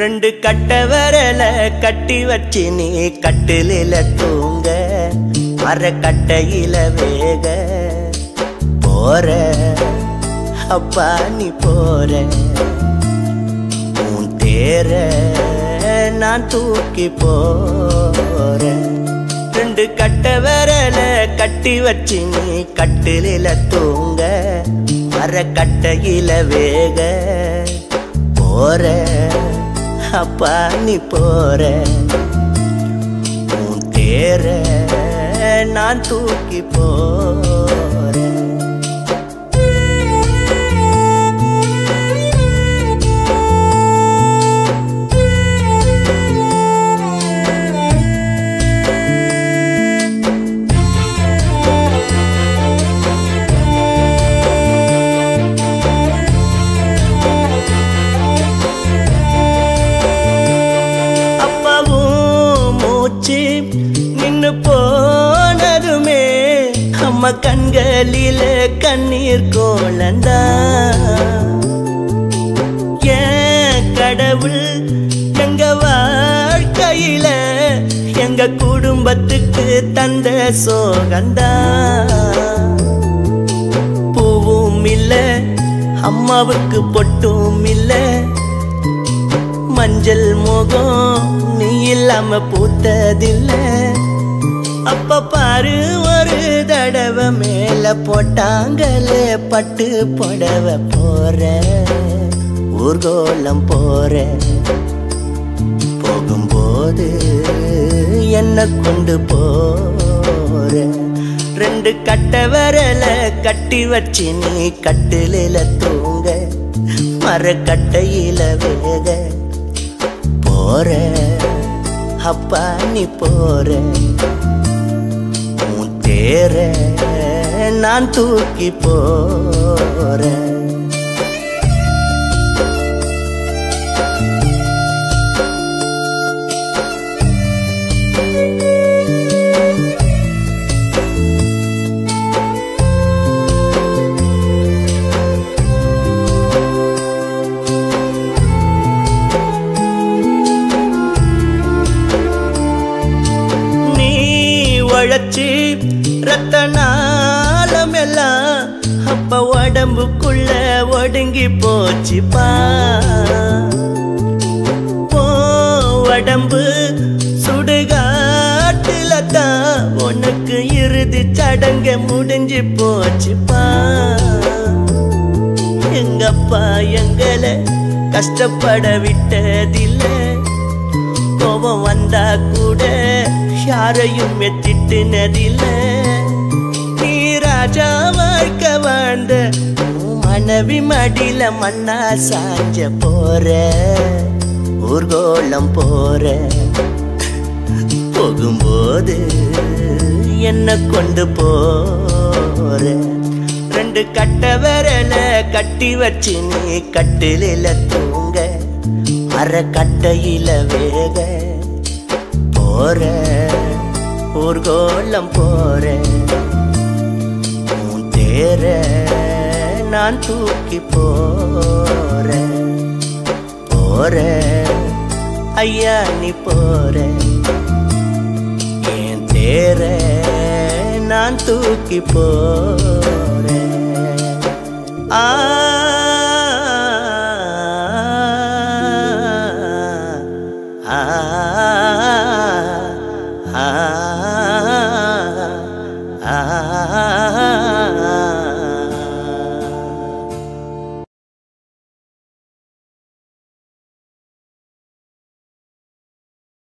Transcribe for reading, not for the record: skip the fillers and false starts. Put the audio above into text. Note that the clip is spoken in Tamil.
ரெண்டு கட்ட விரல கட்டி வச்சு நீ கட்டிலில தூங்க மர கட்டையில வேக போற அப்பா நீ போற உன் தேர நான் தூக்கி போறேன் ரெண்டு கட்ட விரல கட்டி வச்சு நீ கட்டிலில தூங்க மர கட்டையில வேக போற அப்பா நீ போற உன் தேர நான் தூக்கி போறேன் நின்னு போனதுமே அம்மா கண்களில கண்ணீர் கோலந்தா ஏன் கடவுள் எங்க வாழ்க்கையில எங்க குடும்பத்துக்கு தந்த சோகந்தா பூவும் இல்ல அம்மாவுக்கு பொட்டும் இல்ல மஞ்சள் முகம் நீ இல்லாம பூத்ததில்ல அப்ப பாரு ஒரு தடவை மேல போட்டாங்களே பட்டு புடவை போற ஊர்கோலம் போற போகும்போது என்ன கொண்டு போற ரெண்டு கட்ட விரல கட்டி வச்சு நீ கட்டிலில தூங்க மர கட்டையில வேக போற அப்பா நீ போற உன் தேர நான் தூக்கி போறேன் உழைச்சி ரத்த நாளம் எல்லாம் அப்ப உடம்புக்குள்ள ஒடுங்கி போச்சுப்பா உடம்பு சுடுகாட்டுல தான் உனக்கு இறுதி சடங்க முடிஞ்சு போச்சுப்பா எங்கப்பா எங்களை கஷ்டப்பட விட்டதில்லை கோபம் வந்தா கூட யாரையும் திட்டினதில்ல நீ ராஜா வாழ்க்கை வாழ்ந்த மனைவி மடியில மண்ணா சாஞ்ச போற ஊர்கோலம் போற போகும்போது என்ன கொண்டு போற ரெண்டு கட்ட விரல கட்டி வச்சு நீ கட்டிலில தூங்க மர கட்டையில வேக போற ஊர்கோலம் போற உன் தேர நான் தூக்கி போற போற ஐயா நீ போற என் தேர நான் தூக்கி போற ஆ ஆ